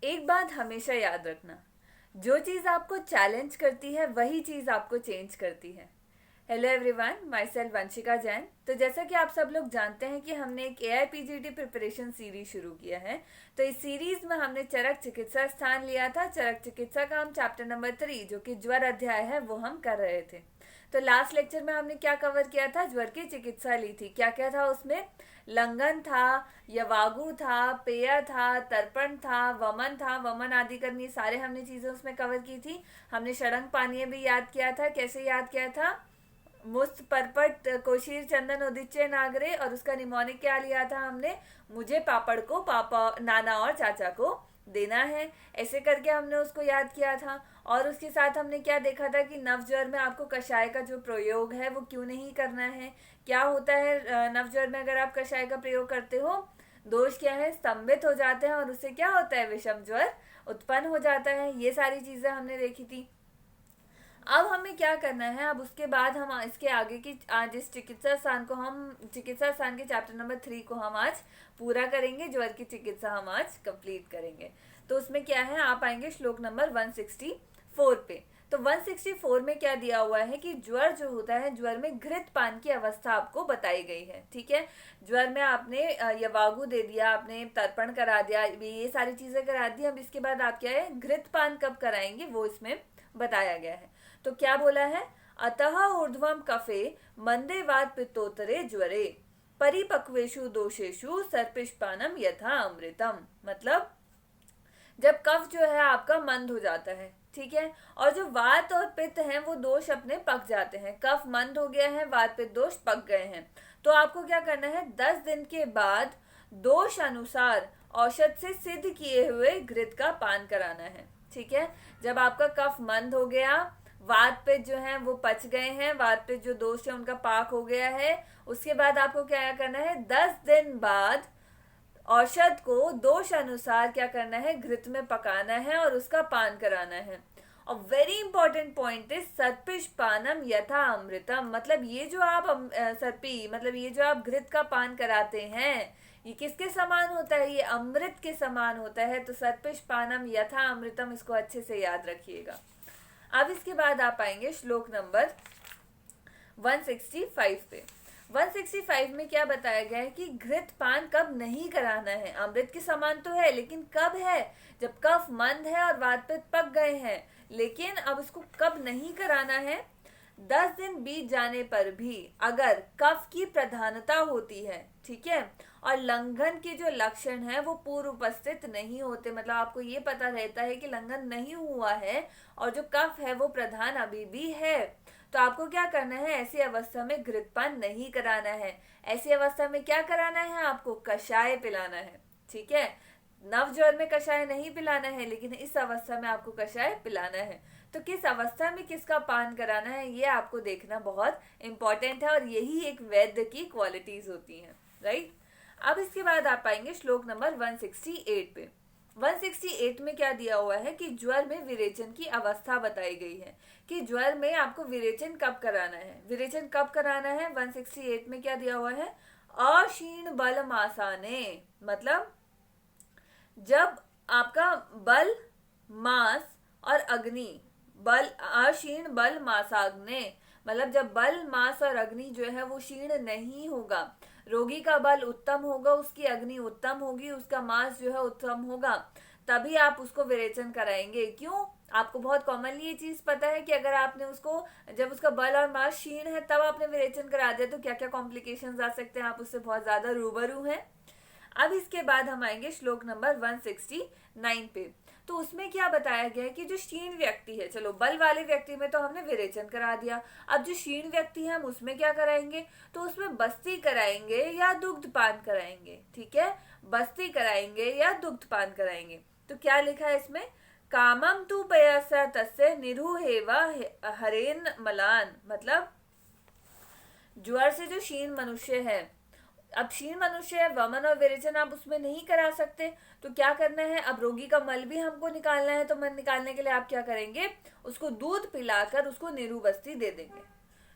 एक बात हमेशा याद रखना, जो चीज़ आपको चैलेंज करती है वही चीज़ आपको चेंज करती है। Hello everyone, my self Vanshika Jain. तो जैसा कि आप सब लोग जानते हैं कि हमने एक AIPGT प्रिपरेशन सीरीज शुरू किया है। तो इस सीरीज में हमने चरक चिकित्सा स्थान लिया था। चरक चिकित्सा का हम चैप्टर नंबर 3 जो कि ज्वर अध्याय है वो हम कर रहे थे। तो लास्ट लेक्चर में हमने क्या कवर किया था? ज्वर की चिकित्सा ली थी। क्या क्या था उसमें? लंगन था, यवागु था, पेय था, तर्पण था, वमन था, वमन आदि करनी, सारे हमने चीजें उसमें कवर की थी। हमने षडंग पानीय भी याद किया था। कैसे याद किया था? मुस्त परपट कोशीर चंदन उदिच्य नागरे, और उसका निमोनिक क्या लिया था हमने? मुझे पापड़ को पापा नाना और चाचा को देना है। ऐसे करके हमने उसको याद किया था। और उसके साथ हमने क्या देखा था कि नवज्वर में आपको कषाय का जो प्रयोग है वो क्यों नहीं करना है। क्या होता है नवज्वर में अगर आप कषाय का प्रयोग करते हो? दोष क्या है? स्तंभित हो जाते हैं और उससे क्या होता है? विषम ज्वर उत्पन्न हो जाता है। ये सारी चीजें हमने देखी थी। अब हमें क्या करना है? अब उसके बाद हम इसके आगे की जिस चिकित्सा स्थान को हम चिकित्सा स्थान के चैप्टर नंबर 3 को हम आज पूरा करेंगे। ज्वर की चिकित्सा हम आज कंप्लीट करेंगे। तो उसमें क्या है, आप आएंगे श्लोक नंबर 164 पे। तो 164 में क्या दिया हुआ है कि ज्वर जो होता है, ज्वर में घृत पान की अवस्था आपको बताई गई है। ठीक है, ज्वर में आपने यवागु दे दिया, आपने तर्पण करा दिया, ये सारी चीजें करा दी। अब इसके बाद आप क्या है, घृत पान कब कराएंगे वो इसमें बताया गया है। तो क्या बोला है? अतः ऊर्ध्वम कफे मंदेवाद पित्तोत्तरे ज्वरे परिपक्वेशु दोषेशु सर्पिष्पानम यथा अमृतम। मतलब जब कफ जो है आपका मंद हो जाता है, ठीक है, और जो वात और पित्त हैं वो दोष अपने पक जाते हैं। कफ मंद हो गया है, वात पित्त दोष पक गए हैं, तो आपको क्या करना है? 10 दिन के बाद दोष अनुसार औषध से सिद्ध किए हुए घृत का पान कराना है। ठीक है, जब आपका कफ मंद हो गया, वात पित्त जो है वो पच गए हैं, वात पित्त जो दोष है उनका पाक हो गया है, उसके बाद आपको क्या करना है? 10 दिन बाद औषध को दोष अनुसार क्या करना है? घृत में पकाना है और उसका पान कराना है। और वेरी इंपॉर्टेंट पॉइंट इज सर्पिष पानम यथा अमृतम। मतलब ये जो आप सर्पी मतलब ये जो आप घृत का पान कराते हैं, ये किसके समान होता है? ये अमृत के समान होता है। तो सर्पिष पानम यथा अमृतम, इसको अच्छे से याद रखिएगा। अब इसके बाद आप आएंगे श्लोक नंबर 165 पे। 165 में क्या बताया गया है कि घृत पान कब नहीं कराना है? अमृत के समान तो है, लेकिन कब है? जब कफ मंद है और वात पित्त पक गए हैं। लेकिन अब इसको कब नहीं कराना है? 10 दिन बीत जाने पर भी अगर कफ की प्रधानता होती है, ठीक है, और लंघन के जो लक्षण है वो पूर्व उपस्थित नहीं होते, मतलब आपको ये पता रहता है कि लंघन नहीं हुआ है और जो कफ है वो प्रधान अभी भी है, तो आपको क्या करना है? ऐसी अवस्था में घृतपान नहीं कराना है। ऐसी अवस्था में क्या कराना है? आपको कषाय पिलाना है। ठीक है, नवज्वर में कषाय नहीं पिलाना है, लेकिन इस अवस्था में आपको कषाय पिलाना है। तो किस अवस्था में किसका पान कराना है ये आपको देखना बहुत इंपॉर्टेंट है, और यही एक वैद्य की क्वालिटीज होती हैं, राइट। अब इसके बाद आप पाएंगे श्लोक नंबर 168 पे। 168 में क्या दिया हुआ है कि ज्वर में विरेचन की अवस्था बताई गई है कि ज्वर में आपको विरेचन कब कराना है। विरेचन कब कराना है? 168 में क्या दिया हुआ है? अक्षीण बल मासाने, मतलब जब आपका बल, मास और अग्नि, बल अक्षीण बल मासाग्ने, मतलब जब बल, मास और अग्नि जो है वो क्षीण नहीं होगा, रोगी का बल उत्तम होगा, उसकी अग्नि उत्तम होगी, उसका मास जो है उत्तम होगा, तभी आप उसको विरेचन कराएंगे। क्यों? आपको बहुत कॉमनली ये चीज पता है कि अगर आपने उसको, जब उसका बल और मास क्षीण है तब आपने विरेचन करा दिया तो क्या क्या कॉम्प्लिकेशंस आ सकते हैं, आप उससे बहुत ज्यादा रूबरू हैं। अब इसके बाद हम आएंगे श्लोक नंबर 169 पे। तो उसमें क्या बताया गया है कि जो क्षीण व्यक्ति है, चलो बल वाले व्यक्ति में तो हमने विरेचन करा दिया, अब जो क्षीण व्यक्ति है हम उसमें क्या कराएंगे? तो उसमें बस्ती कराएंगे या दुग्ध पान कराएंगे। ठीक है, बस्ती कराएंगे या दुग्ध पान कराएंगे। तो क्या लिखा है इसमें? कामम तु पयसा तस्य निरुहेवा हरेन मलान, मतलब ज्वर से जो क्षीण मनुष्य है, अब क्षीण मनुष्य है, वमन और विरेचन आप उसमें नहीं करा सकते, तो क्या करना है? अब रोगी का मल भी हमको निकालना है, तो मल निकालने के लिए आप क्या करेंगे? उसको दूध पिलाकर उसको निरुबस्ती दे देंगे।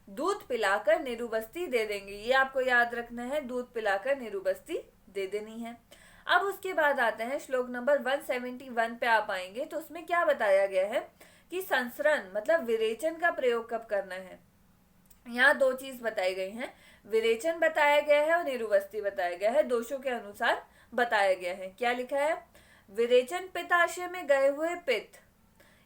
दूध पिलाकर निरुबस्ती दे देंगे, ये आपको याद रखना है, दूध पिलाकर निरुबस्ती दे देनी है। अब उसके बाद आते हैं श्लोक नंबर 171 पे आप आएंगे तो उसमें क्या बताया गया है कि संसरण मतलब विरेचन का प्रयोग कब करना है। यहाँ दो चीज बताई गई हैं, विरेचन बताया गया है और निरुवस्ती बताया गया है, दोषों के अनुसार बताया गया है। क्या लिखा है, विरेचन पित्ताशय में गए हुए पित्त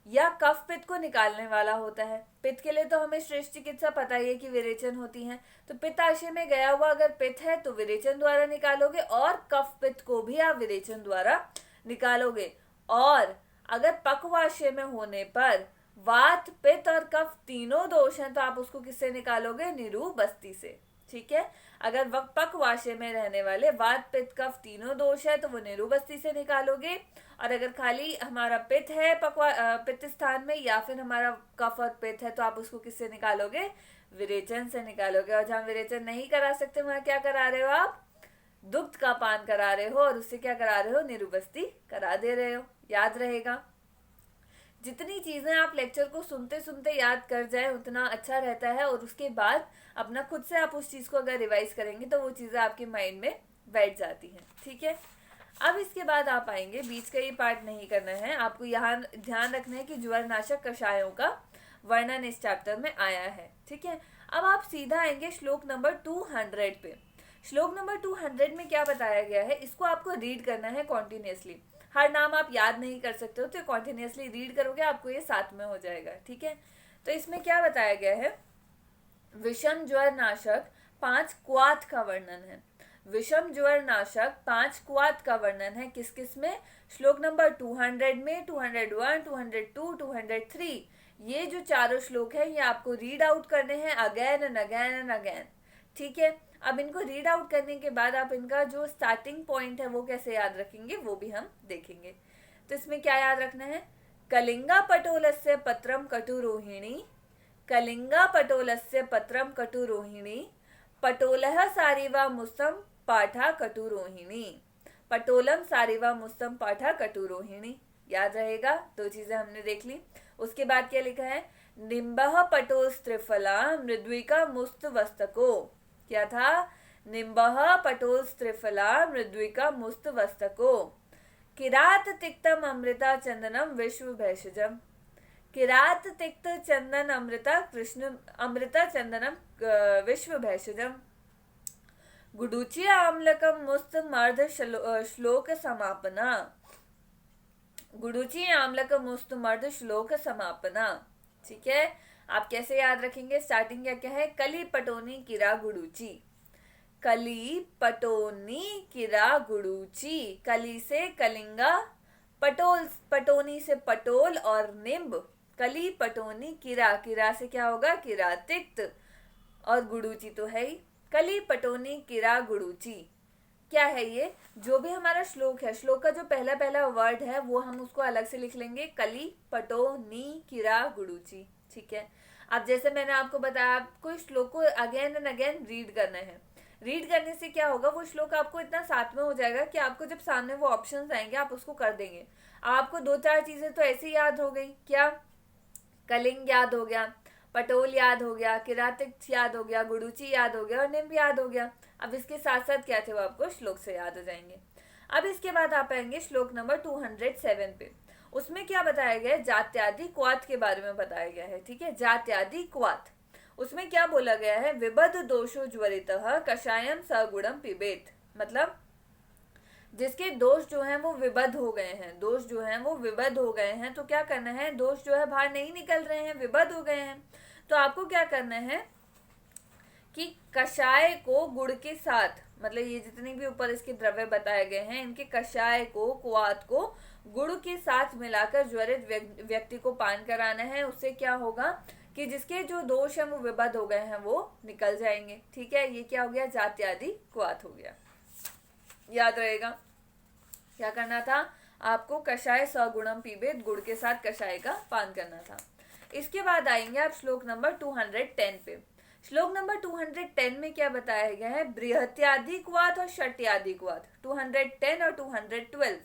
या कफ पित्त को निकालने वाला होता है। पित्त के लिए तो हमें श्रेष्ठ चिकित्सा पता ही है कि विरेचन होती है, तो पित्ताशय में गया हुआ अगर पित्त है तो विरेचन द्वारा निकालोगे और कफ पित्त को भी आप विरेचन द्वारा निकालोगे। और अगर पक्वाशय में होने पर वात पित्त और कफ तीनों दोष हैं तो आप उसको किससे निकालोगे, निरुबस्ती से। ठीक है, अगर पक्वाशय में रहने वाले वात पित्त कफ तीनों दोष है तो वो निरुबस्ती से निकालोगे, और अगर खाली हमारा पित्त है पित्त स्थान में या फिर हमारा कफ और पित्त है तो आप उसको किससे निकालोगे, विरेचन से निकालोगे। और जहां विरेचन नहीं करा सकते वहां क्या करा रहे हो आप, दुग्ध का पान करा रहे हो और उससे क्या करा रहे हो, निरुबस्ती करा दे रहे हो। याद रहेगा, जितनी चीजें आप लेक्चर को सुनते सुनते याद कर जाए उतना अच्छा रहता है, और उसके बाद अपना खुद से आप उस चीज को अगर रिवाइज करेंगे तो वो चीजें आपके माइंड में बैठ जाती हैं। ठीक है, अब इसके बाद आप आएंगे, बीच का ये पार्ट नहीं करना है आपको, यहाँ ध्यान रखना है कि ज्वरनाशक कषायों का वर्णन इस चैप्टर में आया है। ठीक है, अब आप सीधा आएंगे श्लोक नंबर 200 पे। श्लोक नंबर 200 में क्या बताया गया है, इसको आपको रीड करना है कॉन्टिन्यूसली। हर नाम आप याद नहीं कर सकते हो तो कॉन्टिन्यूसली रीड करोगे आपको ये साथ में हो जाएगा। ठीक है, तो इसमें क्या बताया गया है, विषम ज्वर नाशक 5 क्वाथ का वर्णन है। विषम ज्वर नाशक 5 क्वाथ का वर्णन है किस किस में, श्लोक नंबर 200 में, 201, 202, 203। ये जो चारों श्लोक है ये आपको रीड आउट करने हैं again and again and again. ठीक है, अब इनको रीड आउट करने के बाद आप इनका जो स्टार्टिंग पॉइंट है वो कैसे याद रखेंगे वो भी हम देखेंगे। तो इसमें क्या याद रखना है, कलिंगा पटोलस्य पत्रम कटुरोहिणी, कलिंगा पटोलस्य पत्रम कटुरोहिणी, पटोलः सारिवा मुस्तम पाठा कटुरोहिणी, पटोलम सारिवा मुस्तम पाठा कटुरोहिणी। याद रहेगा, दो चीजें हमने देख ली। उसके बाद क्या लिखा है, निम्बः पटोस्त्रिफला मृद्विका मुस्त वस्तको। क्या था, निम्बः पटोस्त्रिफला मृद्विका मुस्त वस्तको, किरात तिक्तम अमृता चंदनम विश्व भैषजम, किरात तिक्त चंदन अमृता कृष्ण अमृता चंदनम विश्व भैषजम, गुडुची आम्लकम मुस्त मर्ध श्लोक समापना, गुडुची आम्लकम मुस्त मर्द श्लोक समापना। ठीक है, आप कैसे याद रखेंगे, स्टार्टिंग क्या क्या है, कली पटोनी किरा गुडुची, कली पटोनी किरा गुडुची, कली से कलिंगा, पटोल पटोनी से पटोल और निम्ब, कली पटोनी किरा, किरा से क्या होगा, किरा तिक्त, और गुडुची तो है ही, कली पटोनी किरा गुडुची। क्या है ये, जो भी हमारा श्लोक है, श्लोक का जो पहला पहला वर्ड है वो हम उसको अलग से लिख लेंगे, कली पटोनी किरा गुडुची। ठीक है, अब जैसे मैंने आपको बताया आपको श्लोक को अगेन एंड अगेन रीड करना है। रीड करने से क्या होगा, वो श्लोक आपको इतना साथ में हो जाएगा कि आपको जब सामने वो ऑप्शंस आएंगे आप उसको कर देंगे। आपको 2-4 चीजें तो ऐसे याद हो गई, क्या, कलिंग याद हो गया, पटोल याद हो गया, किरातिक याद हो गया, गुडुची याद हो गया और निम्ब याद हो गया। अब इसके साथ साथ क्या थे वो आपको श्लोक से याद हो जाएंगे। अब इसके बाद आप आएंगे श्लोक नंबर 207 पे। उसमें क्या बताया गया है, जात्यादि क्वाथ के बारे में बताया गया है। ठीक है, जात्यादि क्वाथ, उसमें क्या बोला गया है, विबद दोषो ज्वरितः कषायम सगुणम पिबेत, मतलब जिसके दोष जो हैं वो विबद हो गए हैं, दोष जो हैं वो विबद हो गए हैं, तो क्या करना है, दोष जो है बाहर नहीं निकल रहे हैं, विबद हो गए हैं, तो आपको क्या करना है कि कषाय को गुड़ के साथ, मतलब ये जितनी भी ऊपर इसके द्रव्य बताए गए हैं इनके कषाय को, क्वाथ को गुड़ के साथ मिलाकर ज्वरित व्यक्ति को पान कराना है। उससे क्या होगा कि जिसके जो दोष हैं वो विबद हो गए हैं वो निकल जाएंगे। ठीक है, ये क्या हो गया, जात्यादि क्वाथ हो गया। याद रहेगा, क्या करना था आपको, कषाय सगुणम पीबेत, गुड़ के साथ कषाय का पान करना था। इसके बाद आएंगे आप श्लोक नंबर 210 पे। श्लोक नंबर 210 में क्या बताया गया है, बृहत्यादि क्वाथ और षट्यादि क्वाथ, 210 और 212,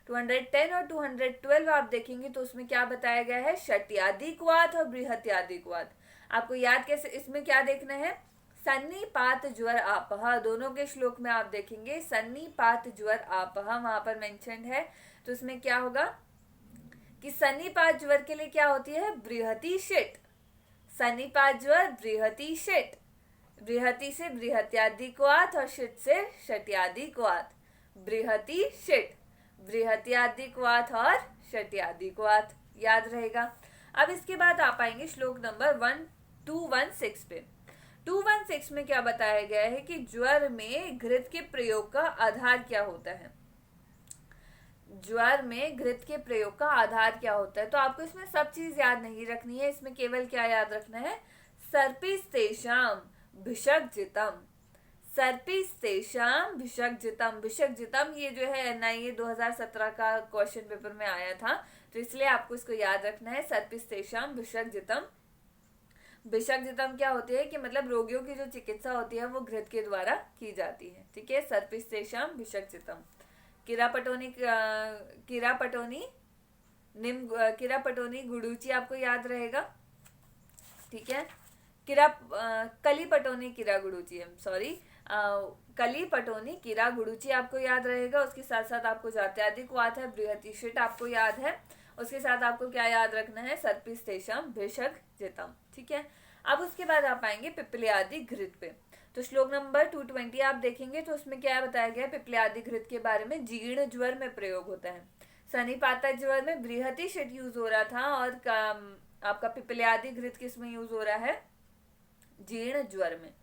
210 और 212 आप देखेंगे तो उसमें क्या बताया गया है, षट्यादि क्वाथ और बृहत्यादि क्वाथ। आपको याद कैसे, इसमें क्या देखना है, सन्निपात ज्वर आपह, दोनों के श्लोक में आप देखेंगे सन्निपात ज्वर आपह वहां पर मेंशन्ड है। तो इसमें क्या होगा कि सन्निपात ज्वर के लिए क्या होती है, बृहति शिट। सन्निपात ज्वर बृहति शिट, बृहति से बृहत्यादिक्वात और शिट से शट्यादिक्वात, बृहति शिट, बृहत्यादिक्वात और शट्यादिक्वात, याद रहेगा। अब इसके बाद आप आएंगे श्लोक नंबर 216 पे। 216 में क्या बताया गया है कि ज्वर में घृत के प्रयोग का आधार क्या होता है। ज्वर में घृत के प्रयोग का आधार क्या होता है, तो आपको इसमें सब चीज याद नहीं रखनी है, इसमें केवल क्या याद रखना है, सर्पिस्तेषाम भिषग्जितम, सर्पिस्तेषाम भिषग्जितम। भिषग्जितम ये जो है एनआईए 2017 का क्वेश्चन पेपर में आया था, तो इसलिए आपको इसको याद रखना है, सर्पिस्तेषाम भिषग्जितम। भिषग्जितम क्या होती है कि मतलब रोगियों की जो चिकित्सा होती है वो घृत के द्वारा की जाती है, ठीक है। सर्पिस्तेषाम भिषग्जितम। किरापटोनी किरापटोनी गुडुची आपको याद रहेगा, ठीक है। कलीपटोनी किरा गुडुची, सॉरी, कलीपटोनी किरा गुडुची आपको याद रहेगा। उसके साथ साथ आपको जात्यादिक्वात है, बृहतिशिट आपको याद है। उसके साथ आपको क्या याद रखना है, सर्पिस्तेषाम भिषग्जितम, ठीक है। अब उसके बाद आप आएंगे पिप्पल्यादि घृत पे। तो श्लोक नंबर 220 आप देखेंगे तो उसमें क्या बताया गया है, पिप्पल्यादि घृत के बारे में जीर्ण ज्वर में प्रयोग होता है। सन्निपात ज्वर में बृहति शिट यूज हो रहा था और आपका पिप्पल्यादि घृत किस में यूज हो रहा है, जीर्ण ज्वर में।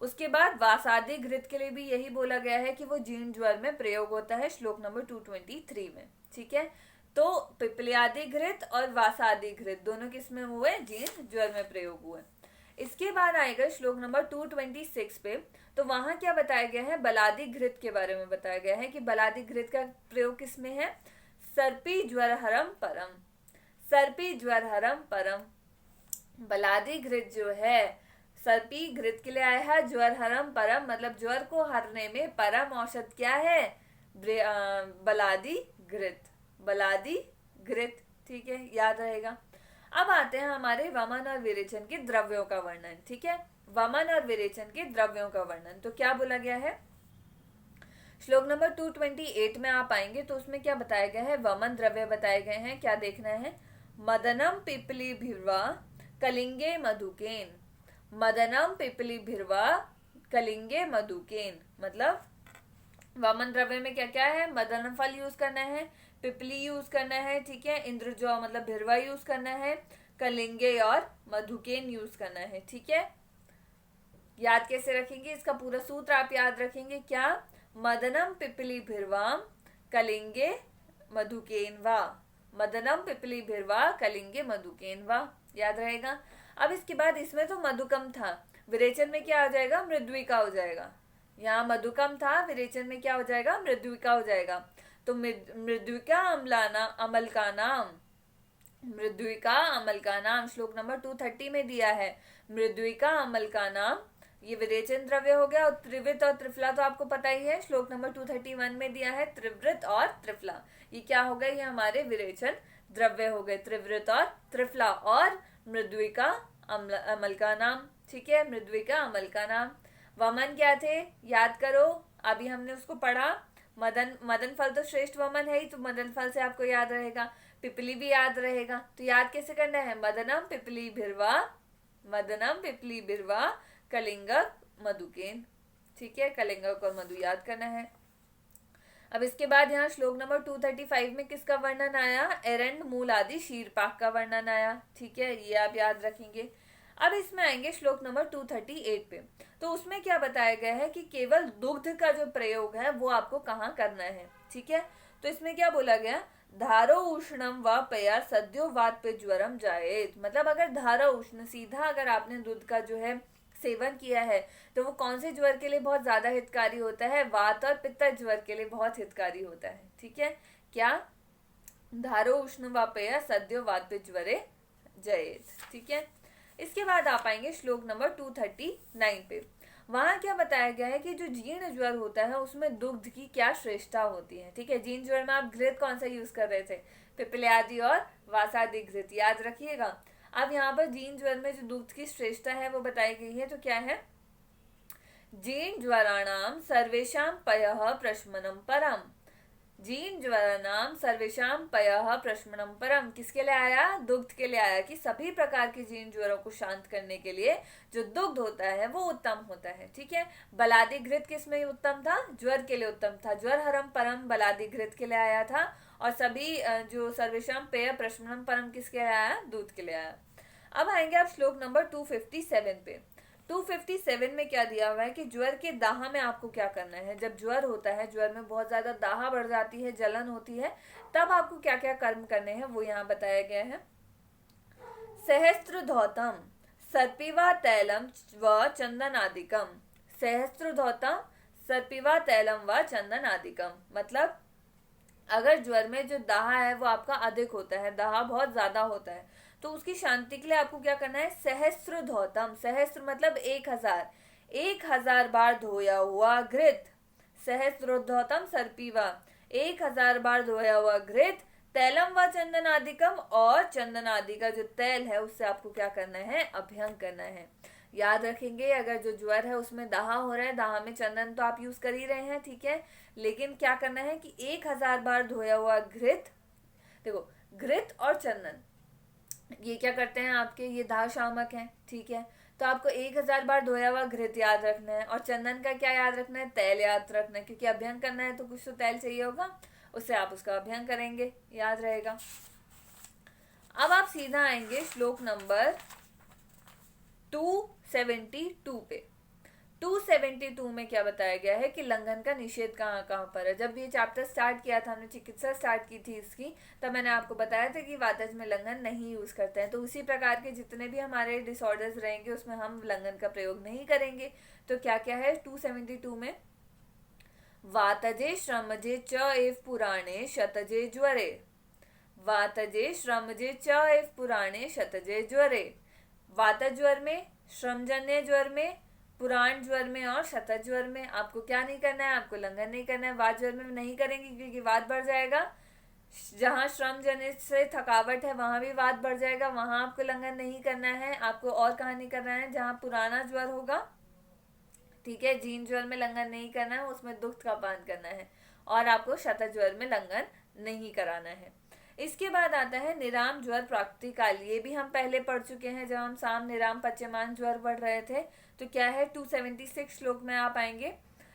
उसके बाद वासादि घृत के लिए भी यही बोला गया है कि वो जीर्ण ज्वर में प्रयोग होता है, श्लोक नंबर 223 में, ठीक है। तो पिप्पल्यादि घृत और वासादि घृत दोनों किस में हुए, जीर्ण ज्वर में प्रयोग हुए। इसके बाद आएगा श्लोक नंबर 226 पे, तो वहां क्या बताया गया है, बलादि घृत के बारे में बताया गया है कि बलादि घृत का प्रयोग किस में है, सर्पी ज्वरहरम परम, सर्पी ज्वरहरम परम। बलादि घृत जो है सर्पी घृत के लिए आया है, ज्वरहरम परम मतलब ज्वर को हरने में परम औषध क्या है, बलादि घृत, बलादि घृत, ठीक है, याद रहेगा। अब आते हैं हमारे वमन और विरेचन के द्रव्यों का वर्णन, ठीक है। वमन और विरेचन के द्रव्यों का वर्णन, तो क्या बोला गया है, श्लोक नंबर 228 में आप आएंगे तो उसमें क्या बताया गया है, वमन द्रव्य बताए गए हैं। क्या देखना है, मदनम पिपली भिर्वा कलिंगे मधुकेन, मदनम पिपली भिर्वा कलिंगे मधुकेन, मतलब वमन द्रव्य में क्या क्या है, मदन फल यूज करना है, पिपली यूज करना है, ठीक है, इंद्रजौ मतलब भिरवा यूज करना है, कलिंगे और मधुकेन यूज करना है, ठीक है। याद कैसे रखेंगे, इसका पूरा सूत्र आप याद रखेंगे, क्या, मदनम पिपली भिरवाम कलिंगे मधुकेन वा, मदनम पिपली भिरवा कलिंगे मधुकेन वा, याद रहेगा। अब इसके बाद इसमें तो मधुकम था, विरेचन में क्या हो जाएगा, मृद्विका हो जाएगा। यहाँ मधुकम था, विरेचन में क्या हो जाएगा, मृद्विका हो जाएगा। तो मृद्विका अम्लाना अमल का नाम, मृद्विका अमल का नाम श्लोक नंबर 230 में दिया है, मृद्विका अमल का नाम, ये विरेचन द्रव्य हो गया। और त्रिवृत और त्रिफला तो आपको पता ही है, श्लोक नंबर 231 में दिया है, त्रिवृत और त्रिफला, ये क्या हो गए, ये हमारे विरेचन द्रव्य हो गए, त्रिवृत और त्रिफला। और मृद्विका अमल का नाम, ठीक है, मृद्विका अमल का नाम। वमन क्या थे, याद करो, अभी हमने उसको पढ़ा, मदन फल तो श्रेष्ठ वमन है ही, तो मदन फल से आपको याद रहेगा, पिपली भी याद रहेगा। तो याद कैसे करना है, मदनम पिपली भिरवा, मदनम पिपली भिरवा कलिंगक मधुकेन, ठीक है, कलिंगक और मधु याद करना है। अब इसके बाद यहाँ श्लोक नंबर 235 में किसका वर्णन आया, एरंड मूल आदि शीरपाक का वर्णन आया, ठीक है, ये आप याद रखेंगे। अब इसमें आएंगे श्लोक नंबर 238 पे, तो उसमें क्या बताया गया है कि केवल दुग्ध का जो प्रयोग है वो आपको कहाँ करना है, ठीक है। तो इसमें क्या बोला गया, धारो उष्णम व पया सद्यो वात पे ज्वरम जायेत, मतलब अगर धारा उष्ण सीधा अगर आपने दूध का जो है सेवन किया है तो वो कौन से ज्वर के लिए बहुत ज्यादा हितकारी होता है, वात और पित्त ज्वर के लिए बहुत हितकारी होता है, ठीक है। क्या, धारो उष्ण व पया सद्यो वात पे ज्वरे जयेत, ठीक है। इसके बाद आप आएंगे श्लोक नंबर 239 पे, वहां क्या बताया गया है कि जो जीर्ण ज्वर होता है उसमें दुग्ध की क्या श्रेष्ठता होती है, ठीक है। जीर्ण ज्वर में आप घृत कौन सा यूज कर रहे थे, पिपल्यादि और वासादि घृत, याद रखिएगा। अब यहाँ पर जीर्ण ज्वर में जो दुग्ध की श्रेष्ठता है वो बताई गई है, तो क्या है, जीर्ण ज्वराणाम सर्वेषां पयः प्रशमनं परम। जीर्ण ज्वराणाम सर्वेषां पयः प्रशमनं परम किसके लिए आया? दुग्ध के लिए आया, कि सभी प्रकार के जीर्ण ज्वरों को शांत करने के लिए जो दुग्ध होता है वो उत्तम होता है। ठीक है, बलादि घृत किस में उत्तम था? ज्वर के लिए उत्तम था। ज्वर हरम परम बलादि घृत के लिए आया था। और सभी जो सर्वेषां पेय प्रशमनं परम किसके लिए आया? दूध के लिए आया। अब आएंगे आप श्लोक नंबर 257 पे। 257 में क्या दिया हुआ है कि ज्वर के दाह में आपको क्या करना है। जब ज्वर होता है, ज्वर में बहुत ज्यादा दाह बढ़ जाती है, जलन होती है, तब आपको क्या क्या कर्म करने हैं वो यहाँ बताया गया है। सहस्त्र धौतम सर्पिवा तैलम व चंदनादिकम। सहस्त्र धौतम सर्पिवा तैलम व चंदनादिकम मतलब अगर ज्वर में जो दाह है वो आपका अधिक होता है, दाह बहुत ज्यादा होता है, तो उसकी शांति के लिए आपको क्या करना है? सहस्त्र धौतम, सहस्त्र मतलब 1000, 1000 बार धोया हुआ घृत। सहस्त्र धौतम सर्पीवा, 1000 बार धोया हुआ घृत, तैलम व चंदन आदिकम, और चंदन आदि का जो तैल है उससे आपको क्या करना है? अभ्यंग करना है। याद रखेंगे, अगर जो ज्वर है उसमें दाह हो रहा है, दाह में चंदन तो आप यूज कर ही रहे हैं, ठीक है, लेकिन क्या करना है कि 1000 बार धोया हुआ घृत, देखो घृत और चंदन ये क्या करते हैं आपके? ये दाह शामक हैं, ठीक है, तो आपको 1000 बार धोया हुआ घृत याद रखना है, और चंदन का क्या याद रखना है? तैल याद रखना है, क्योंकि अभ्यंग करना है तो कुछ तो तैल चाहिए होगा, उससे आप उसका अभ्यंग करेंगे, याद रहेगा। अब आप सीधा आएंगे श्लोक नंबर 272 पे। 272 में क्या बताया गया है कि लंघन का निषेध कहाँ कहाँ पर है। जब ये चैप्टर स्टार्ट किया था, हमने चिकित्सा स्टार्ट की थी इसकी, तब मैंने आपको बताया था कि वातज में लंघन नहीं यूज करते हैं। तो उसी प्रकार के जितने भी हमारे डिसऑर्डर्स रहेंगे उसमें हम लंघन का प्रयोग नहीं करेंगे। तो क्या क्या है 272 में? वातजे श्रमजे च एव पुराणे शतजे ज्वरे। वातजे श्रमजे च एव पुराणे शतजे ज्वरे। वात ज्वर में, श्रमजन्य ज्वर में, पुराण ज्वर में और शतज ज्वर में आपको क्या नहीं करना है? आपको लंघन नहीं करना है। वात ज्वर में नहीं करेंगे क्योंकि वात बढ़ जाएगा। जहां श्रम जनित से थकावट है वहां भी वात बढ़ जाएगा, वहां आपको लंघन नहीं करना है। आपको और कहाँ नहीं करना है? जहां पुराना ज्वर होगा, ठीक है, जीर्ण ज्वर में लंघन नहीं करना है, उसमें दुग्ध का पान करना है। और आपको शतज ज्वर में लंघन नहीं कराना है। इसके बाद आता है निराम ज्वर प्राप्ति काल। ये भी हम पहले पढ़ चुके हैं जब हम साम निराम पच्यमान ज्वर पढ़ रहे थे। तो क्या है 276 श्लोक में आप आएंगे।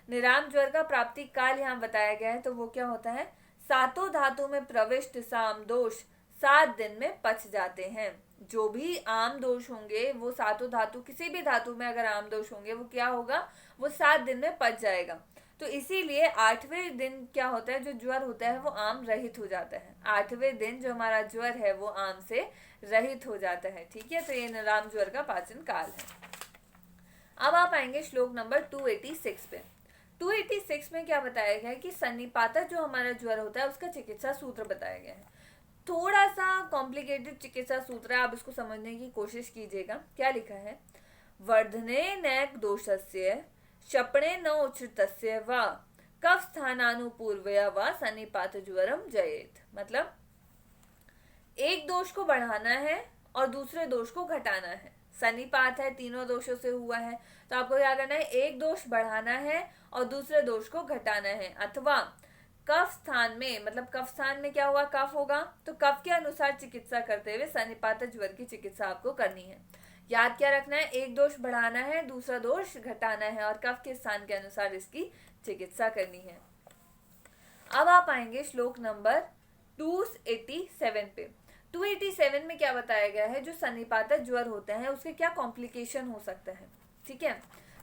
निराम ज्वर का प्राप्ति काल यहाँ बताया गया है। तो वो क्या होता है? सातों धातु में प्रविष्ट साम दोष 7 दिन में पच जाते हैं। जो भी आम दोष होंगे वो सातों धातु, किसी भी धातु में अगर आम दोष होंगे वो क्या होगा? वो 7 दिन में पच जाएगा। तो इसीलिए 8वें दिन क्या होता है? जो ज्वर होता है वो आम रहित हो जाता है। 8वें दिन जो हमारा ज्वर है वो आम से रहित हो जाता है, ठीक है। तो ये निराम ज्वर का पाचन काल है। अब आप आएंगे श्लोक नंबर 286 पे। 286 में क्या बताया गया है कि सन्निपातः जो हमारा ज्वर होता है उसका चिकित्सा सूत्र बताया गया है। थोड़ा सा कॉम्प्लिकेटेड चिकित्सा सूत्र है, आप इसको समझने की कोशिश कीजिएगा। क्या लिखा है? वर्धने नैक दोषस्य शपणे न उच्चतस्य वा कफ स्थानानुपूर्वया वा सन्निपात ज्वरम जयेत। मतलब एक दोष को बढ़ाना है और दूसरे दोष को घटाना है। सन्निपात है, तीनों दोषों से हुआ है, तो आपको क्या करना है? एक दोष बढ़ाना है और दूसरे दोष को घटाना है। अथवा कफ स्थान में, मतलब कफ स्थान में क्या हुआ? कफ होगा, तो कफ के अनुसार चिकित्सा करते हुए सन्निपात ज्वर की चिकित्सा आपको करनी है। याद क्या रखना है? एक दोष बढ़ाना है, दूसरा दोष घटाना है, और कफ के स्थान के अनुसार इसकी चिकित्सा करनी है। अब आप आएंगे श्लोक नंबर 287 पे। 287 में क्या बताया गया है? जो सन्निपात ज्वर होते हैं उसके क्या कॉम्प्लिकेशन हो सकता है, ठीक है।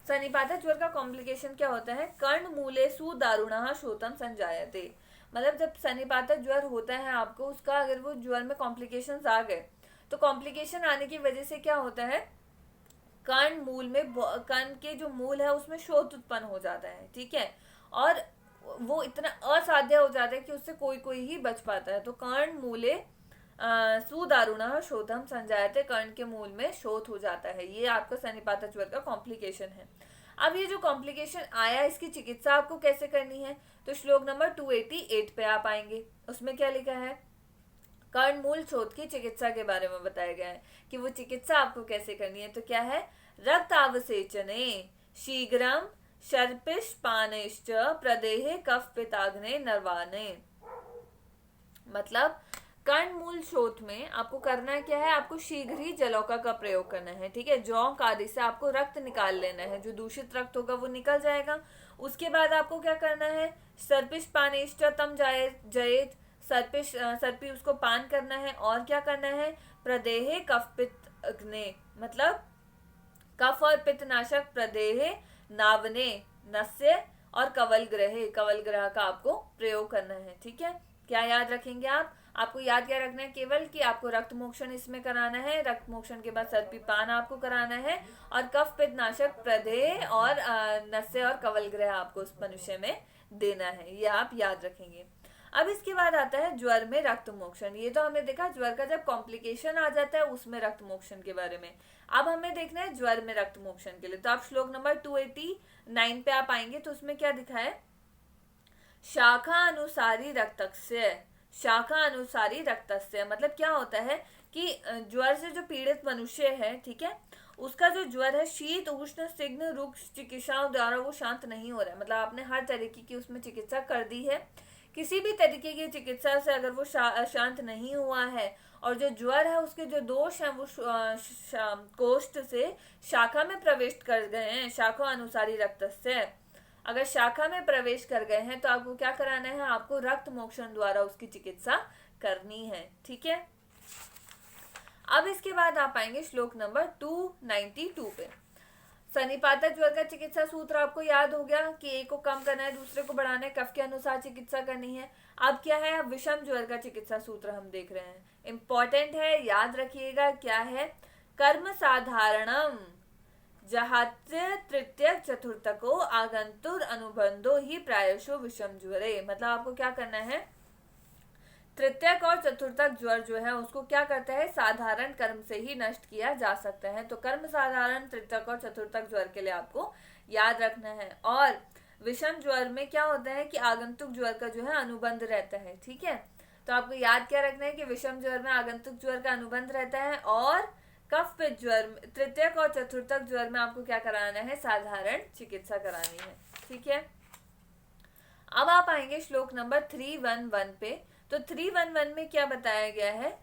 सन्निपात ज्वर का कॉम्प्लिकेशन क्या होता है? कर्ण मूले सुदारुणः शोथम संजायते। मतलब जब सन्निपात ज्वर होता है आपको, उसका अगर वो ज्वर में कॉम्प्लिकेशंस आ गए, तो कॉम्प्लिकेशन आने की वजह से क्या होता है? कर्ण मूल में, कर्ण के जो मूल है उसमें शोथ उत्पन्न हो जाता है, ठीक है, और वो इतना असाध्य हो जाता है कि उससे कोई कोई ही बच पाता है। तो कर्ण मूले सुदारुणः शोथम संजायते, कर्ण के मूल में शोथ हो जाता है। ये आपका सन्निपात ज्वर का कॉम्प्लिकेशन है। अब ये जो कॉम्प्लिकेशन आया, इसकी चिकित्सा आपको कैसे करनी है? तो श्लोक नंबर 288 पे आप आएंगे। उसमें क्या लिखा है? कर्ण मूल शोथ की चिकित्सा के बारे में बताया गया है कि वो चिकित्सा आपको कैसे करनी है। तो क्या है? रक्त अवसेचने शीघ्रम शर्पिश पानेश्च प्रदेहे कफ पिताग्ने नरवाने। मतलब कर्ण मूल शोथ में आपको करना क्या है, आपको शीघ्र ही जलौका का प्रयोग करना है। ठीक है, जौंक आदि से आपको रक्त निकाल लेना है, जो दूषित रक्त होगा वो निकल जाएगा। उसके बाद आपको क्या करना है, सर्पिश पानेश्च तम जयेत, सर्पी उसको पान करना है। और क्या करना है, प्रदेहे कफ पित्त अग्ने, मतलब कफ और पित्त नाशक प्रदेहे नावने नस्य और कवल ग्रह का आपको प्रयोग करना है। ठीक है, क्या याद रखेंगे आप, आपको याद क्या रखना है केवल कि आपको रक्त मोक्षण इसमें कराना है, रक्त मोक्षण के बाद सर्पी पान आपको कराना है, और कफ पित्त नाशक प्रदेह और नस्य और कवल ग्रह आपको उस मनुष्य में देना है, ये आप याद रखेंगे। अब इसके बाद आता है ज्वर में रक्त मोक्षण। ये तो हमने देखा ज्वर का जब कॉम्प्लिकेशन आ जाता है उसमें रक्त मोक्षण के बारे में। अब हमें देखना है ज्वर में रक्त मोक्षण के लिए, तो आप श्लोक नंबर 289 पे आप आएंगे तो उसमें क्या दिखा है, शाखा अनुसारी रक्तस्य, शाखा अनुसारी रक्तस्य मतलब क्या होता है कि ज्वर से जो पीड़ित मनुष्य है, ठीक है, उसका जो ज्वर है शीत उष्ण सिग्न रुक्ष चिकित्साओं द्वारा वो शांत नहीं हो रहा है। मतलब आपने हर तरीके की उसमें चिकित्सा कर दी है, किसी भी तरीके की चिकित्सा से अगर वो शांत नहीं हुआ है और जो ज्वर है उसके जो दोष हैं वो कोष्ठ से शाखा में प्रवेश कर गए हैं, शाखा अनुसारी रक्तस्य, अगर शाखा में प्रवेश कर गए हैं तो आपको क्या कराना है, आपको रक्त मोक्षण द्वारा उसकी चिकित्सा करनी है। ठीक है, अब इसके बाद आप आएंगे श्लोक नंबर 292 पे। सन्निपातक ज्वर का चिकित्सा सूत्र आपको याद हो गया कि एक को कम करना है, दूसरे को बढ़ाना है, कफ के अनुसार चिकित्सा करनी है। अब क्या है, अब विषम ज्वर का चिकित्सा सूत्र हम देख रहे हैं, इंपॉर्टेंट है, याद रखिएगा क्या है, कर्म साधारणम जहात्य तृतीय चतुर्थको आगंतुर अनुबंधो ही प्रायशो विषम ज्वरे। मतलब आपको क्या करना है, तृतीयक और चतुर्थक ज्वर जो है उसको क्या करता है, साधारण कर्म से ही नष्ट किया जा सकता है। तो कर्म साधारण तृतीयक और चतुर्थक ज्वर के लिए आपको याद रखना है। और विषम ज्वर में क्या होता है कि आगंतुक ज्वर का जो है अनुबंध रहता है। ठीक है, तो आपको याद क्या रखना है कि विषम ज्वर में आगंतुक ज्वर का अनुबंध रहता है, और कफ पित्त ज्वर, तृतीयक और चतुर्थक ज्वर में आपको क्या कराना है, साधारण चिकित्सा करानी है। ठीक है, अब आप आएंगे श्लोक नंबर 311 पे। तो 311 में क्या बताया गया है,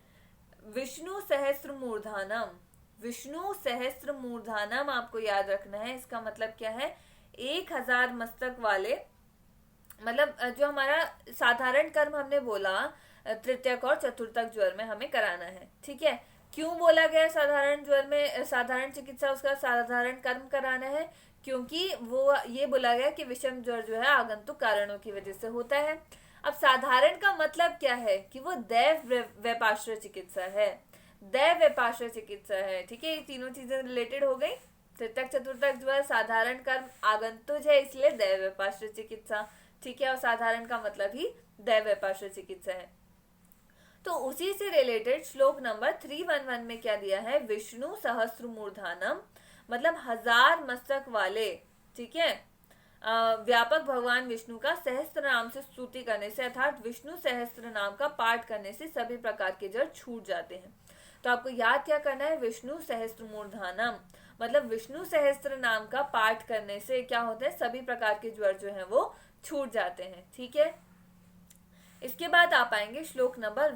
विष्णु सहस्त्र मूर्धानम, विष्णु सहस्त्र मूर्धानम आपको याद रखना है। इसका मतलब क्या है, 1000 मस्तक वाले, मतलब जो हमारा साधारण कर्म हमने बोला तृतीयक और चतुर्थक ज्वर में हमें कराना है। ठीक है, क्यों बोला गया साधारण ज्वर में साधारण चिकित्सा उसका साधारण कर्म कराना है, क्योंकि वो ये बोला गया कि विषम ज्वर जो है आगंतुक कारणों की वजह से होता है। अब साधारण का मतलब क्या है कि वो दैव व्यपाश्रय चिकित्सा है, दैव व्यपाश्रय चिकित्सा है। ठीक है, ये तीनों चीजें रिलेटेड हो गई, तृतीयक चतुर्थक ज्वर साधारण कर्म आगंतुक है इसलिए दैव व्यपाश्रय चिकित्सा। ठीक है, और साधारण का मतलब ही दैव व्यपाश्रय चिकित्सा है। तो उसी से रिलेटेड श्लोक नंबर 311 में क्या दिया है, विष्णु सहस्त्र मूर्धानम मतलब 1000 मस्तक वाले। ठीक है, व्यापक भगवान विष्णु का सहस्त्र नाम से स्तुति करने से अर्थात विष्णु सहस्त्र नाम का पाठ करने से सभी प्रकार के जड़ छूट जाते हैं। तो आपको याद क्या करना है, विष्णु सहस्त्र मूर्धानम मतलब विष्णु सहस्त्र नाम का पाठ करने से क्या होता है, सभी प्रकार के ज्वर जो है वो छूट जाते हैं। ठीक है, इसके बाद आप आएंगे श्लोक नंबर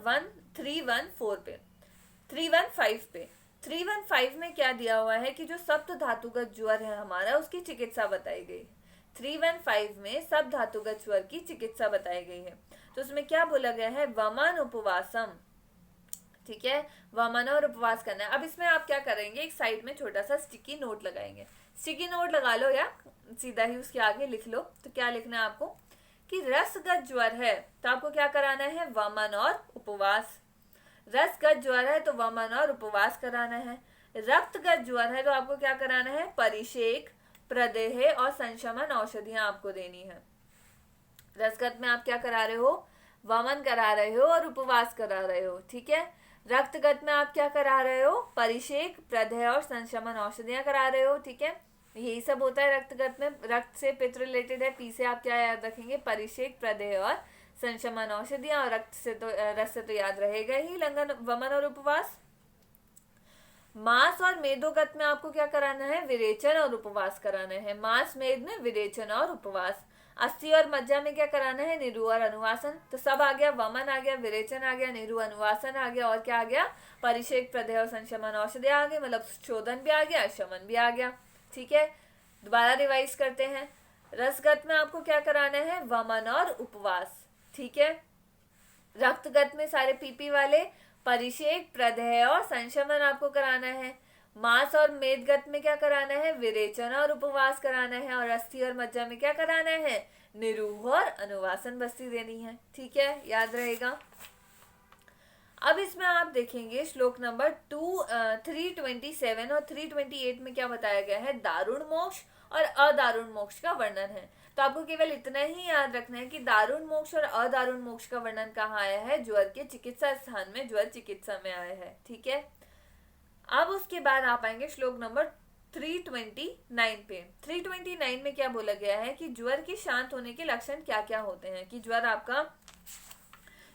315 पे, 315 पे। 315 में क्या दिया हुआ है कि जो सप्त धातुगत ज्वर है हमारा उसकी चिकित्सा बताई गई। 315 में सब धातुगत ज्वर की चिकित्सा बताई गई है। तो उसमें क्या बोला गया है, वमन उपवासम। ठीक है, वमन और उपवास करना है। अब इसमें आप क्या करेंगे, एक साइड में छोटा सा स्टिकी नोट लगाएंगे, स्टिकी नोट लगा लो या सीधा ही उसके आगे लिख लो। तो क्या लिखना है आपको कि रसगत ज्वर है तो आपको क्या कराना है, वमन और उपवास। रसगत ज्वर है तो वमन और उपवास कराना है। रक्तगत ज्वर है तो आपको क्या कराना है, परिषेक प्रदेह और संशमन औषधियां आपको देनी है। रसगत में आप क्या करा रहे हो, वमन करा रहे हो और उपवास करा रहे हो। ठीक है, रक्तगत में आप क्या करा रहे हो, परिषेक प्रदेह और संशमन औषधियां करा रहे हो। ठीक है, यही सब होता है रक्तगत में, रक्त से पित्त रिलेटेड है। पी से आप क्या याद रखेंगे, परिषेक प्रदेह और संशमन औषधियां, और रक्त से तो रस से तो याद रहेगा ही लंघन वमन और उपवास। मास और मेदोगत में आपको क्या कराना है, विरेचन और उपवास कराना है। मास मेद में विरेचन और उपवास। अस्थि और मज्जा में क्या कराना है, निरु और अनुवासन। तो सब आ गया, वमन आ गया, विरेचन आ गया, निरु अनुवासन आ गया, और क्या आ गया, परिषेक प्रदेह और संशमन औषधि आ गए, मतलब शोधन भी आ गया, शमन भी आ गया। ठीक है, दोबारा रिवाइज करते हैं। रसगत में आपको क्या कराना है, वमन और उपवास। ठीक है, रक्तगत में सारे पीपी वाले परिषेक प्रदेह और संशमन आपको कराना है। मांस और मेदगत में क्या कराना है, विरेचन और उपवास कराना है। और अस्थि और मज्जा में क्या कराना है, निरूह और अनुवासन बस्ती देनी है। ठीक है, याद रहेगा। अब इसमें आप देखेंगे श्लोक नंबर 327 और 328 में क्या बताया गया है, दारुण मोक्ष और अदारुण मोक्ष का वर्णन है। तो आपको केवल इतना ही याद रखना है कि दारुण मोक्ष और अदारुण मोक्ष का वर्णन कहाँ आया है, ज्वर के चिकित्सा स्थान में, ज्वर चिकित्सा में आया है। ठीक है, अब उसके बाद आप आएंगे श्लोक नंबर 329 पे। 329 में क्या बोला गया है कि ज्वर के शांत होने के लक्षण क्या क्या होते हैं, कि ज्वर आपका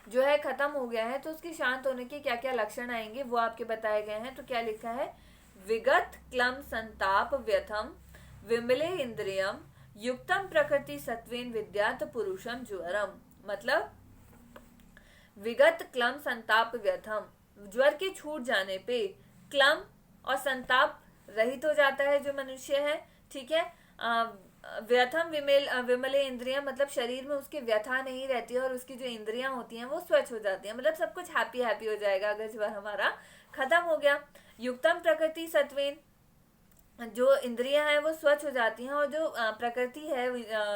जो है खत्म हो गया है तो उसके शांत होने के क्या क्या लक्षण आएंगे वो आपके बताए गए हैं। तो क्या लिखा है, विगत क्लम संताप व्यथम विमले इंद्रियम युक्तम प्रकृति सत्वेन विद्यात पुरुषम ज्वरम। मतलब विगत क्लम संताप व्यथम, ज्वर के छूट जाने पे क्लम और संताप रहित हो जाता है जो मनुष्य है। ठीक है, व्यथम विमले इंद्रियां, मतलब शरीर में उसकी व्यथा नहीं रहती है और उसकी जो इंद्रियां होती हैं वो स्वच्छ हो जाती हैं, मतलब सब कुछ हैप्पी हैप्पी हो जाएगा अगर ज्वर हमारा खत्म हो गया। युक्तम प्रकृति सत्वेन, जो इंद्रियां हैं वो स्वच्छ हो जाती हैं और जो प्रकृति है,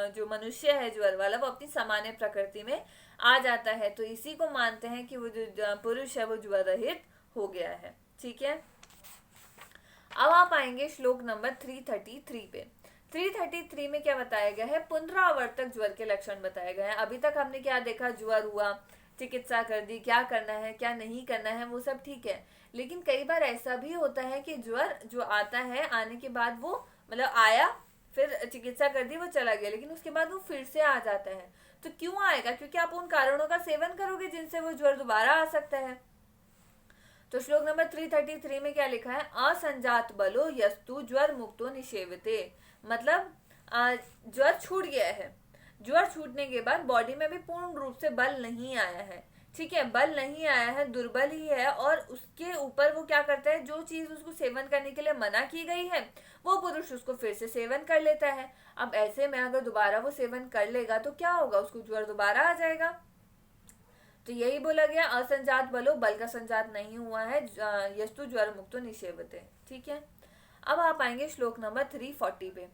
जो मनुष्य है ज्वर वाला, वो अपनी सामान्य प्रकृति में आ जाता है। तो इसी को मानते हैं कि वो जो पुरुष है वो ज्वर रहित हो गया है। ठीक है, अब आप आएंगे श्लोक नंबर 333 पे। 333 में क्या बताया गया है, पुनरावर्तक ज्वर के लक्षण बताए गए हैं। अभी तक हमने क्या देखा, ज्वर हुआ, चिकित्सा कर दी, क्या करना है क्या नहीं करना है वो सब ठीक है, लेकिन कई बार ऐसा भी होता है कि ज्वर जो आता है, आने के बाद वो मतलब आया, फिर चिकित्सा कर दी, वो चला गया, लेकिन उसके बाद वो फिर से आ जाता है। तो क्यों आएगा, क्योंकि आप उन कारणों का सेवन करोगे जिनसे वो ज्वर दोबारा आ सकता है। तो श्लोक नंबर 333 में क्या लिखा है, असंजात बलो यस्तु ज्वर मुक्तो निषेवते। मतलब ज्वर छूट गया है, ज्वर छूटने के बाद बॉडी में भी पूर्ण रूप से बल नहीं आया है। ठीक है, बल नहीं आया है, दुर्बल ही है, और उसके ऊपर वो क्या करता है, जो चीज उसको सेवन करने के लिए मना की गई है वो पुरुष उसको फिर से सेवन कर लेता है। अब ऐसे में अगर दोबारा वो सेवन कर लेगा तो क्या होगा, उसको ज्वर दोबारा आ जाएगा। तो यही बोला गया, असंजात बलो, बल का संजात नहीं हुआ है, यस्तु ज्वर मुक्तो निषेवते। ठीक है, अब आप आएंगे श्लोक नंबर 340 पे।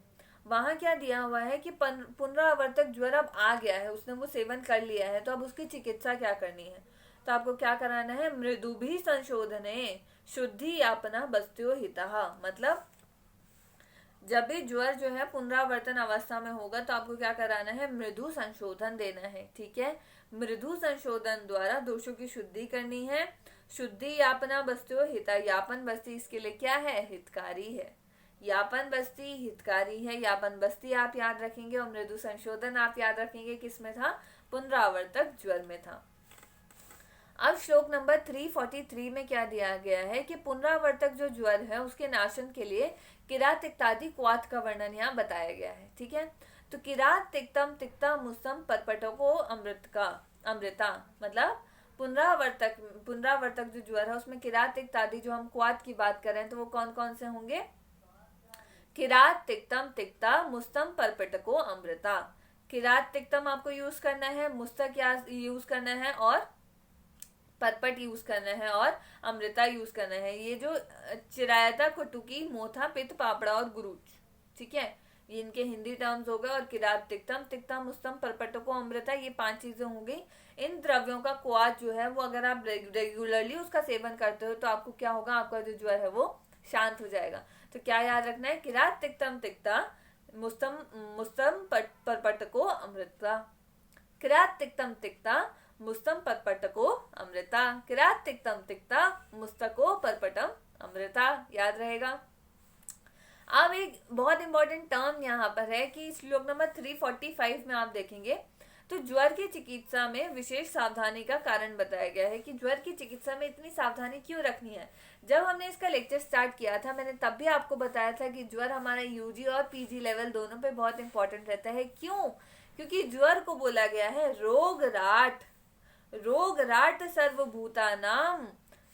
वहां क्या दिया हुआ है कि पुनरावर्तक ज्वर अब आ गया है, उसने वो सेवन कर लिया है, तो अब उसकी चिकित्सा क्या करनी है। तो आपको क्या कराना है, मृदु भी संशोधने शुद्धि यापना बस्त्यो हितः। मतलब जब भी ज्वर जो है पुनरावर्तन अवस्था में होगा तो आपको क्या कराना है, मृदु संशोधन देना है। ठीक है, मृदु संशोधन द्वारा दोषों की शुद्धि करनी है। शुद्धि यापना बस्त्यो हिता, यापन बस्ती इसके लिए क्या है, हितकारी है। यापन बस्ती हितकारी है, यापन बस्ती आप याद रखेंगे और मृदु संशोधन आप याद रखेंगे, किसमें था, पुनरावर्तक ज्वर में था। अब श्लोक नंबर 343 में क्या दिया गया है कि पुनरावर्तक जो ज्वर है उसके नाशन के लिए किरात तिक्तादि क्वाथ का वर्णन यहाँ बताया गया है। ठीक है, तो किरात तिक्तम तिक्ता मुस्तम परपटको अमृता, मतलब पुनरावर्तक जो ज्वर है उसमें किरात तिक्तादि जो हम क्वाथ की बात कर रहे हैं तो वो कौन कौन से होंगे, किरात तिक्तम तिक्ता मुस्तम परपटको अमृता। किरात तिक्तम आपको यूज करना है, मुस्तक यूज करना है, और परपट यूज करना है, और अमृता यूज करना है। ये जो चिरायता, कुटुकी, मोथा, पित्त, पापड़ा और गुरुच, ठीक है, ये इनके हिंदी टर्म्स हो गए। और किरात तिक्तम तिक्ता मुस्तम परपटको अमृता, ये 5 चीजें हो गई। इन द्रव्यों का क्वाथ जो है वो अगर आप रेगुलरली उसका सेवन करते हो तो आपको क्या होगा, आपका जो ज्वर है वो शांत हो जाएगा। तो क्या याद रखना है, किरात तिक्तम तिक्ता मुस्तम परपटको अमृता, किरात तिक्तम तिक्ता मुस्तम परपटको अमृता, किरात तिक्तम तिक्ता मुस्तको परपटम अमृता, याद रहेगा। अब एक बहुत इंपॉर्टेंट टर्म यहाँ पर है कि श्लोक नंबर 345 में आप देखेंगे तो ज्वर की चिकित्सा में विशेष सावधानी का कारण बताया गया है कि ज्वर की चिकित्सा में इतनी सावधानी क्यों रखनी है। जब हमने इसका लेक्चर स्टार्ट किया था मैंने तब भी आपको बताया था कि ज्वर हमारा यूजी और पीजी लेवल दोनों पे बहुत इंपॉर्टेंट रहता है। क्यों? क्योंकि ज्वर को बोला गया है रोग राट सर्वभूतानाम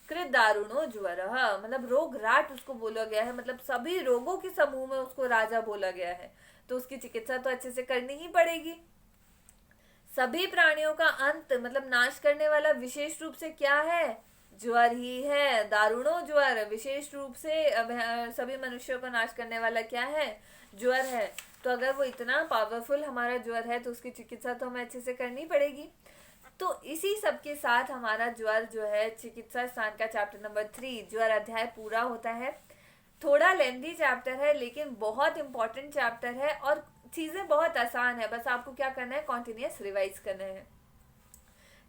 कृत दारुणो ज्वर, मतलब रोग राट उसको बोला गया है, मतलब सभी रोगों के समूह में उसको राजा बोला गया है। तो उसकी चिकित्सा तो अच्छे से करनी ही पड़ेगी। सभी प्राणियों का अंत मतलब नाश करने वाला विशेष रूप से क्या है? ज्वर ही है। दारुणो ज्वर, विशेष रूप से सभी मनुष्यों को नाश करने वाला क्या है? ज्वर है। तो अगर वो इतना पावरफुल हमारा ज्वर है तो उसकी चिकित्सा तो हमें अच्छे से करनी पड़ेगी। तो इसी सब के साथ हमारा ज्वर जो है चिकित्सा स्थान का चैप्टर नंबर 3 ज्वर अध्याय पूरा होता है। थोड़ा लेंथी चैप्टर है लेकिन बहुत इंपॉर्टेंट चैप्टर है और चीज़ें बहुत आसान है। बस आपको क्या करना है, कॉन्टिन्यूस रिवाइज करना है।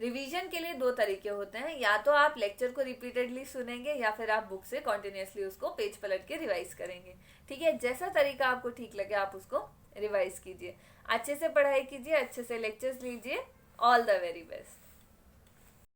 रिवीजन के लिए 2 तरीके होते हैं, या तो आप लेक्चर को रिपीटेडली सुनेंगे या फिर आप बुक से कॉन्टिन्यूसली उसको पेज पलट के रिवाइज करेंगे। ठीक है, जैसा तरीका आपको ठीक लगे आप उसको रिवाइज कीजिए। अच्छे से पढ़ाई कीजिए, अच्छे से लेक्चर्स लीजिए। All the very best.